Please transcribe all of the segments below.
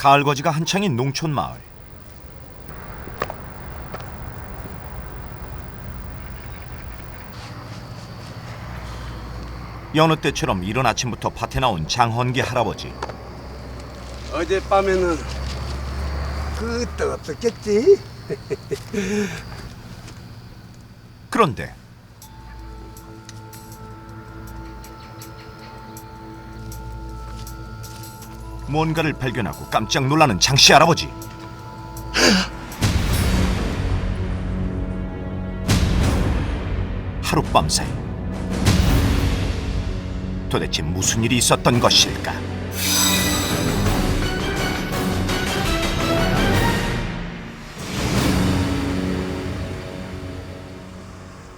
가을거지가 한창인 농촌 마을. 여느 때처럼 이른 아침부터 밭에 나온 장헌기 할아버지. 어젯밤에는 끄떡 없었겠지? 그런데 뭔가를 발견하고 깜짝 놀라는 장씨 할아버지. 하룻밤 사이 도대체 무슨 일이 있었던 것일까?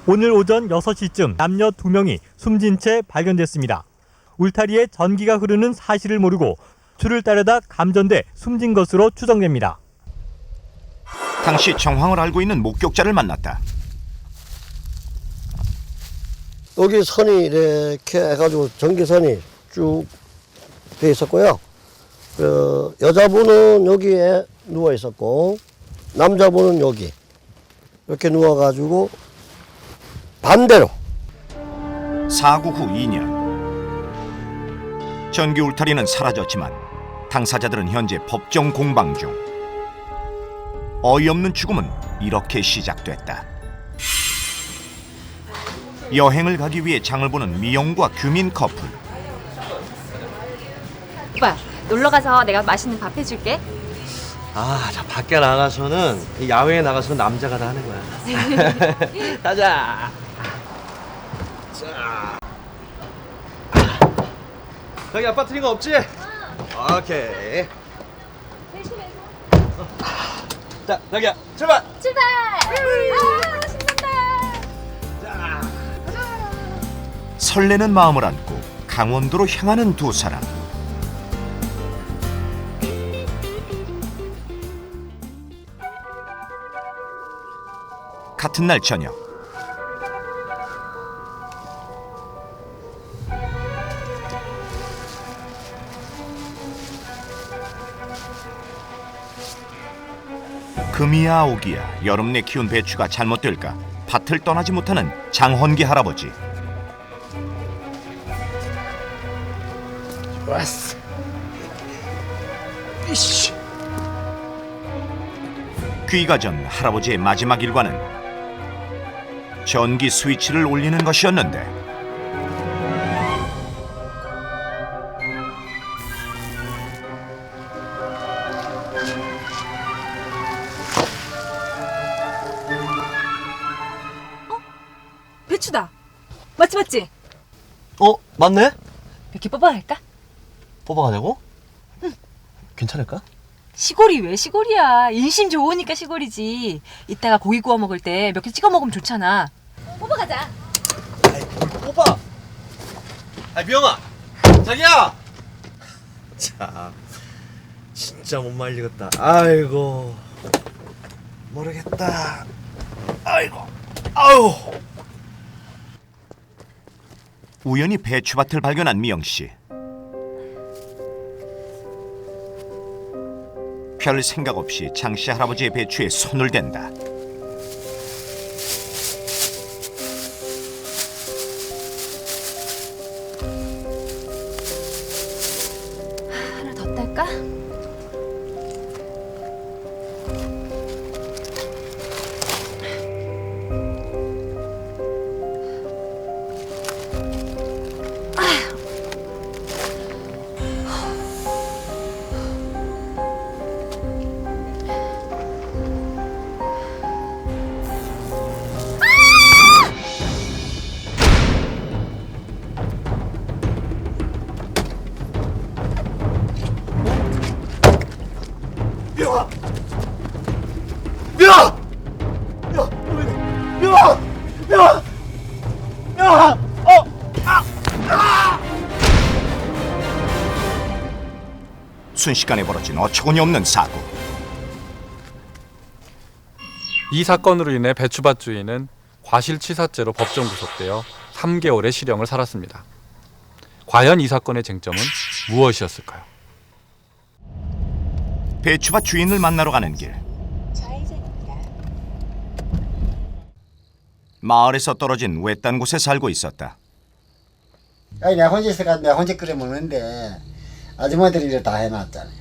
오늘 오전 6시쯤 남녀 2명이 숨진 채 발견됐습니다. 울타리에 전기가 흐르는 사실을 모르고 줄을 따르다 감전돼 숨진 것으로 추정됩니다. 당시 정황을 알고 있는 목격자를 만났다. 여기 선이 이렇게 해가지고 전기선이 쭉 돼 있었고요. 여자분은 여기에 누워 있었고 남자분은 여기 이렇게 누워가지고 반대로. 사고 후 2년. 전기 울타리는 사라졌지만 당사자들은 현재 법정 공방 중. 어이없는 죽음은 이렇게 시작됐다. 여행을 가기 위해 장을 보는 미영과 규민 커플. 오빠, 놀러가서 내가 맛있는 밥 해줄게. 자 밖에 나가서는 이 야외에 나가서는 남자가 다 하는 거야. 가자. 자, 저기 아빠 틀린 거 없지? 오케이. 자, 자기야, 출발. 출발! 아, 신난다. 자, 설레는 마음을 안고 강원도로 향하는 두 사람. 같은 날 저녁. 금이야 오기야 여름 내 키운 배추가 잘못될까 밭을 떠나지 못하는 장헌기 할아버지. 왔어. 이씨. 귀가 전 할아버지의 마지막 일과는 전기 스위치를 올리는 것이었는데 배추다. 맞지? 맞네? 몇 개 뽑아갈까? 뽑아가자고? 괜찮을까? 시골이 왜 시골이야. 인심 좋으니까 시골이지. 이따가 고기 구워 먹을 때 몇 개 찍어 먹으면 좋잖아. 뽑아가자. 뽑아. 미영아, 자기야. 참, 진짜 못 말리겠다. 아이고, 모르겠다. 아이고, 아우. 우연히 배추밭을 발견한 미영씨. 별 생각 없이 장씨 할아버지의 배추에 손을 댄다. 하나 더 딸까? 미영아! 미영아! 미영아! 미영아! 미영아! 순식간에 벌어진 어처구니 없는 사고. 이 사건으로 인해 배추밭 주인은 과실치사죄로 법정 구속되어 3개월의 실형을 살았습니다. 과연 이 사건의 쟁점은 무엇이었을까요? 배추밭 주인을 만나러 가는 길. 마을에서 떨어진 외딴 곳에 살고 있었다. 아니 내가 혼자 있어가 내가 혼자 끓여 먹는데 아줌마들이 이래 다 해놨잖아요.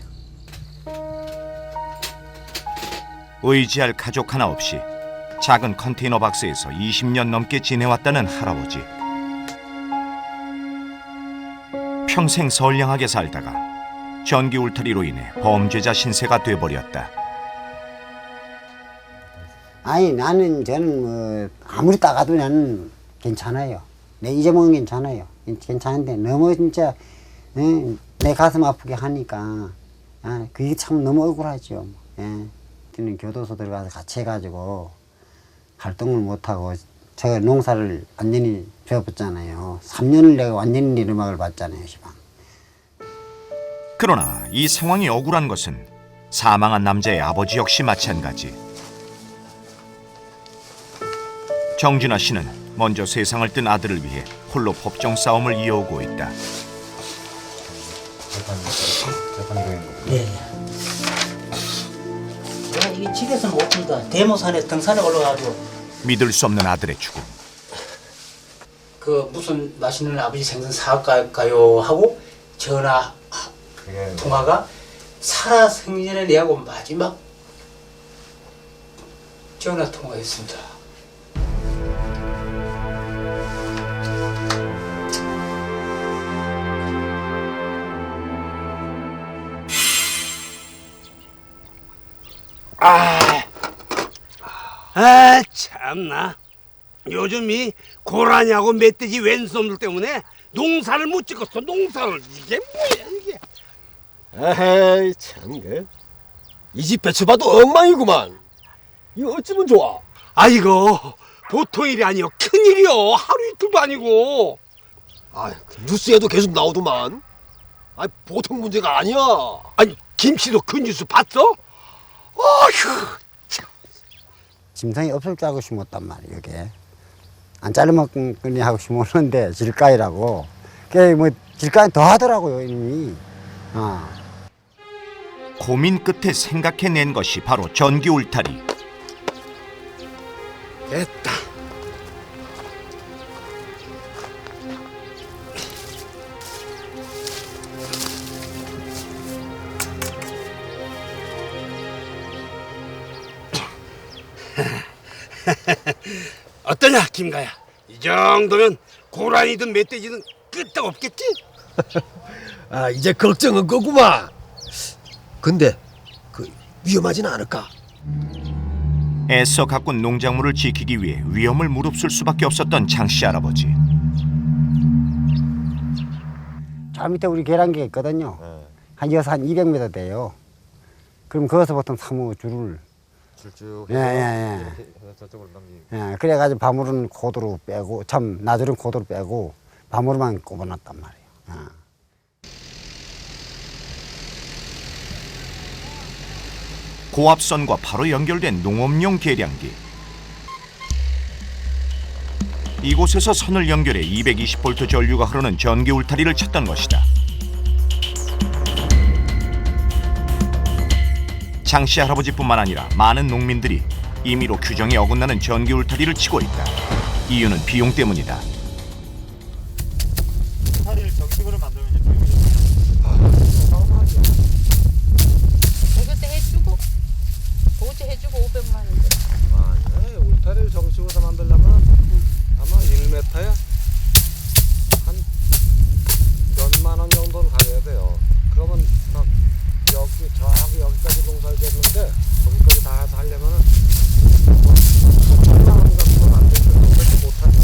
의지할 가족 하나 없이 작은 컨테이너 박스에서 20년 넘게 지내왔다는 할아버지. 평생 선량하게 살다가 전기 울타리로 인해 범죄자 신세가 돼버렸다. 아니 저는 뭐 아무리 따가도 나는 괜찮아요. 내 잊어먹으면 괜찮아요. 괜찮은데 너무 진짜 내 가슴 아프게 하니까 그게 참 너무 억울하죠. 저는 교도소 들어가서 같이 해가지고 활동을 못하고 제가 농사를 완전히 배워봤잖아요. 3년을 내가 완전히 내리막을 봤잖아요. 시방. 그러나 이 상황이 억울한 것은 사망한 남자의 아버지 역시 마찬가지. 정준하 씨는 먼저 세상을 뜬 아들을 위해 홀로 법정 싸움을 이어오고 있다. 네. 내가 이게 집에서 못 푼다. 대모산에 등산에 올라가지고 믿을 수 없는 아들의 죽음. 그 무슨 맛있는 아버지 생선 사갈까요 하고 전화 통화가 살아 생전에 내하고 마지막 전화 통화였습니다. 참나. 요즘 이 고라니하고 멧돼지 왼손들 때문에 농사를 못 짓겠어. 농사를. 이게 뭐야 이게. 에이 참 이 집 배추봐도 엉망이구만. 이거 어쩌면 좋아? 아이고 보통 일이 아니요. 큰일이요. 하루 이틀도 아니고. 뉴스에도 계속 나오더만. 보통 문제가 아니야. 아니 김치도 그 뉴스 봤어? 어휴. 짐승이 없을 줄 알고 심었단 말이에요. 이게 안 잘라먹거니 하고 심었는데 질가이라고. 그게 뭐 질가이 더 하더라고요 이미. 고민 끝에 생각해낸 것이 바로 전기 울타리. 됐다. 어떠냐 김가야. 이 정도면 고라니든 멧돼지든 끄떡 없겠지? 이제 걱정은 거구만. 근데 위험하진 않을까? 애써 가꾼 농작물을 지키기 위해 위험을 무릅쓸 수밖에 없었던 장씨 할아버지. 저 밑에 우리 계란기가 있거든요. 한 200m 돼요. 그럼 거기서 보통 사무 줄을 그래가지고 밤으로는 고도로 빼고 낮으로는 고도로 빼고 밤으로만 꼽아놨단 말이에요. 고압선과 바로 연결된 농업용 계량기. 이곳에서 선을 연결해 220V 전류가 흐르는 전기 울타리를 찾던 것이다. 장씨 할아버지뿐만 아니라 많은 농민들이 임의로 규정에 어긋나는 전기 울타리를 치고 있다. 이유는 비용 때문이다. 울타리를 정식으로 만들면 이제 이것도 해주고 보조 해주고 500만 원인데. 울타리를 정식으로 만들려면 아마 1m에 한 몇만 원 정도는 가져야 돼요. 그러면 막 저하고 여기까지 농사를 졌는데 거기까지 다 해서 하려면은 천만 원 같은 건 안 되죠. 그렇게 못하죠.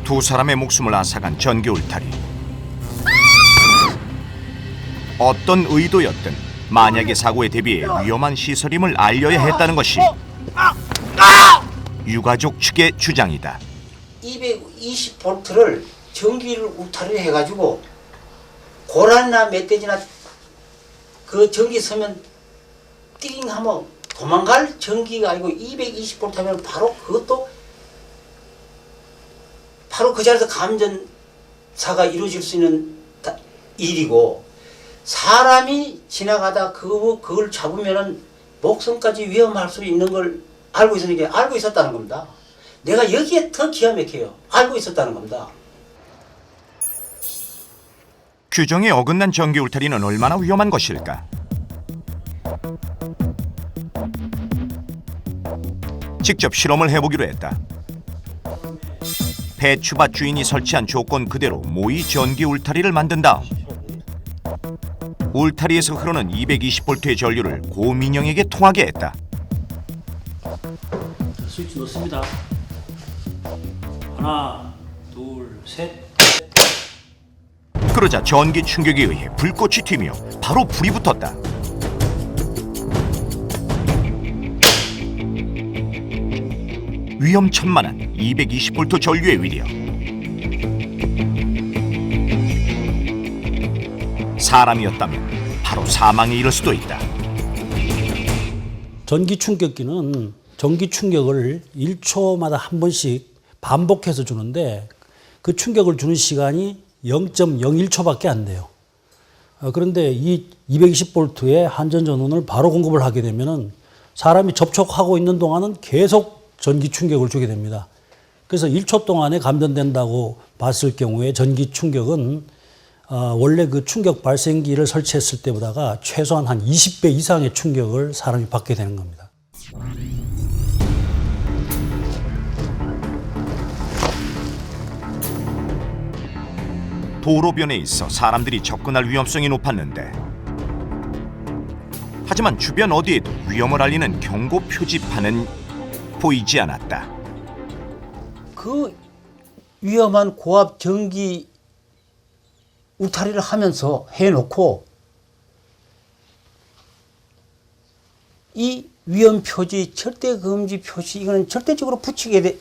두 사람의 목숨을 앗아간 전기 울타리. 어떤 의도였든 만약의 사고에 대비해 위험한 시설임을 알려야 했다는 것이 유가족 측의 주장이다. 220V를 전기를 울타리를 해가지고 고라니나 멧돼지나 그 전기 서면 띵 하면 도망갈 전기가 아니고 220V 하면 바로 그것도 바로 그 자리에서 감전사가 이루어질 수 있는 일이고 사람이 지나가다 그걸 잡으면은 목숨까지 위험할 수 있는 걸 알고 있으니까 알고 있었다는 겁니다. 내가 여기에 더 기가 막혀요. 알고 있었다는 겁니다. 규정에 어긋난 전기 울타리는 얼마나 위험한 것일까? 직접 실험을 해보기로 했다. 배추밭 주인이 설치한 조건 그대로 모의 전기 울타리를 만든 다음 울타리에서 흐르는 220V의 전류를 고민영에게 통하게 했다. 스위치 넣습니다. 하나, 둘, 셋. 그러자 전기 충격에 의해 불꽃이 튀며 바로 불이 붙었다. 위험천만한 220V 전류의 위력. 사람이었다면 바로 사망에 이를 수도 있다. 전기 충격기는 전기 충격을 1초마다 한 번씩 반복해서 주는데 그 충격을 주는 시간이 0.01초밖에 안 돼요. 그런데 이 220V의 한전 전원을 바로 공급을 하게 되면은 사람이 접촉하고 있는 동안은 계속 전기 충격을 주게 됩니다. 그래서 1초 동안에 감전된다고 봤을 경우에 전기 충격은 원래 그 충격 발생기를 설치했을 때보다가 최소한 한 20배 이상의 충격을 사람이 받게 되는 겁니다. 도로변에 있어 사람들이 접근할 위험성이 높았는데 하지만 주변 어디에도 위험을 알리는 경고 표지판은 보이지 않았다. 그 위험한 고압 전기 울타리를 하면서 해놓고 이 위험 표지, 절대 금지 표시 이거는 절대적으로 붙이게 돼,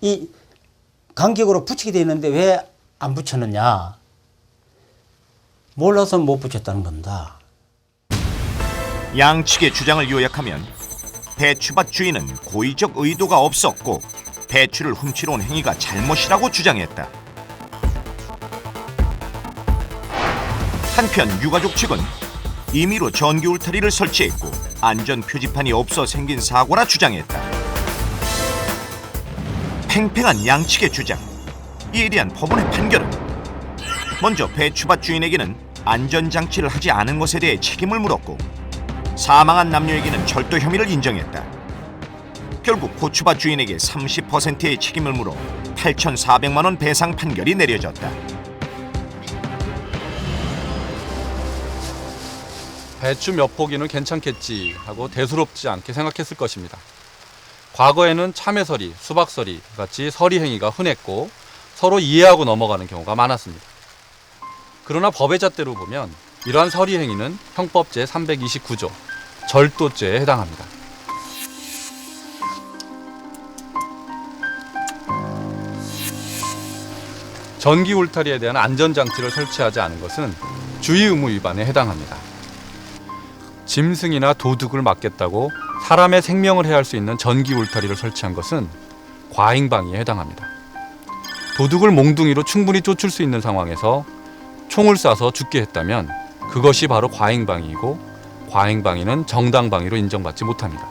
이 간격으로 붙이게 돼 있는데 왜 안 붙였느냐? 몰라서 못 붙였다는 겁니다. 양측의 주장을 요약하면 배추밭 주인은 고의적 의도가 없었고 배추를 훔치러 온 행위가 잘못이라고 주장했다. 한편 유가족 측은 임의로 전기 울타리를 설치했고 안전 표지판이 없어 생긴 사고라 주장했다. 팽팽한 양측의 주장. 이에 대한 법원의 판결은 먼저 배추밭 주인에게는 안전장치를 하지 않은 것에 대해 책임을 물었고 사망한 남녀에게는 절도 혐의를 인정했다. 결국 고추밭 주인에게 30%의 책임을 물어 8,400만 원 배상 판결이 내려졌다. 배추 몇 포기는 괜찮겠지 하고 대수롭지 않게 생각했을 것입니다. 과거에는 참외서리, 수박서리 같이 서리 행위가 흔했고 서로 이해하고 넘어가는 경우가 많았습니다. 그러나 법의 잣대로 보면 이러한 서리 행위는 형법 제329조 절도죄에 해당합니다. 전기 울타리에 대한 안전장치를 설치하지 않은 것은 주의 의무 위반에 해당합니다. 짐승이나 도둑을 막겠다고 사람의 생명을 해할 수 있는 전기 울타리를 설치한 것은 과잉방위에 해당합니다. 도둑을 몽둥이로 충분히 쫓을 수 있는 상황에서 총을 쏴서 죽게 했다면 그것이 바로 과잉방위이고 과잉방위는 정당방위로 인정받지 못합니다.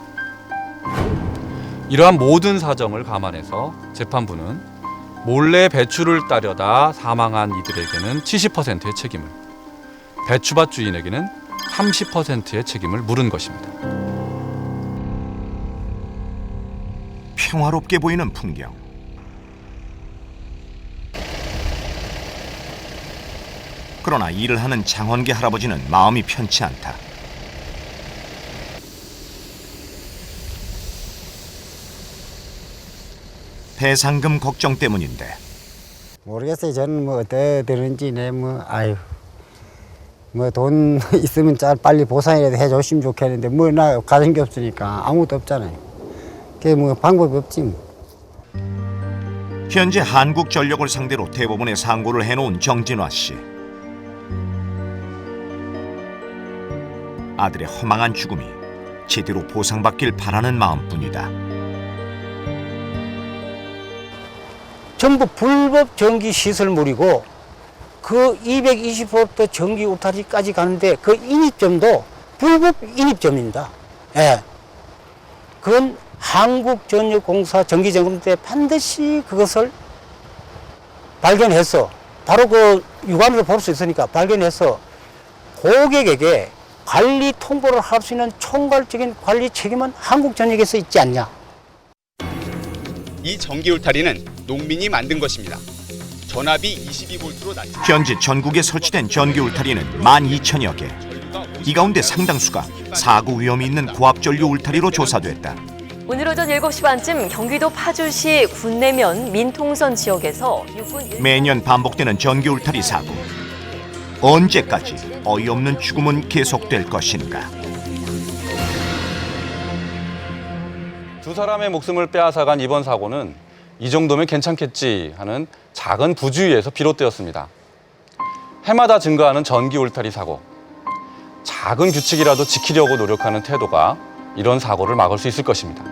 이러한 모든 사정을 감안해서 재판부는 몰래 배추를 따려다 사망한 이들에게는 70%의 책임을, 배추밭 주인에게는 30%의 책임을 물은 것입니다. 평화롭게 보이는 풍경. 그러나 일을 하는 장원계 할아버지는 마음이 편치 않다. 배상금 걱정 때문인데. 모르겠어요. 저는 뭐 어떻게 되는지 뭐 돈 있으면 빨리 보상이라도 해줬으면 좋겠는데 뭐 나 가진 게 없으니까 아무것도 없잖아요. 그게 뭐 방법이 없지 뭐. 현재 한국전력을 상대로 대법원에 상고를 해놓은 정진화 씨. 아들의 허망한 죽음이 제대로 보상받길 바라는 마음뿐이다. 전부 불법 전기 시설물이고 그 220V 전기 울타리까지 가는데 그 인입점도 불법 인입점입니다. 예. 그건 한국전력공사 정기점검 때 반드시 그것을 발견해서 바로 그 육안으로 볼 수 있으니까 발견해서 고객에게 관리 통보를 할 수 있는 총괄적인 관리 책임은 한국전력에서 있지 않냐. 이 전기 울타리는 농민이 만든 것입니다. 전압이 22V로 낮은 현재 전국에 설치된 전기 울타리는 12,000여 개. 이 가운데 상당수가 사고 위험이 있는 고압전류 울타리로 조사됐다. 오늘 오전 7시 반쯤 경기도 파주시 군내면 민통선 지역에서 매년 반복되는 전기 울타리 사고. 언제까지 어이없는 죽음은 계속될 것인가? 두 사람의 목숨을 빼앗아간 이번 사고는 이 정도면 괜찮겠지 하는 작은 부주의에서 비롯되었습니다. 해마다 증가하는 전기 울타리 사고. 작은 규칙이라도 지키려고 노력하는 태도가 이런 사고를 막을 수 있을 것입니다.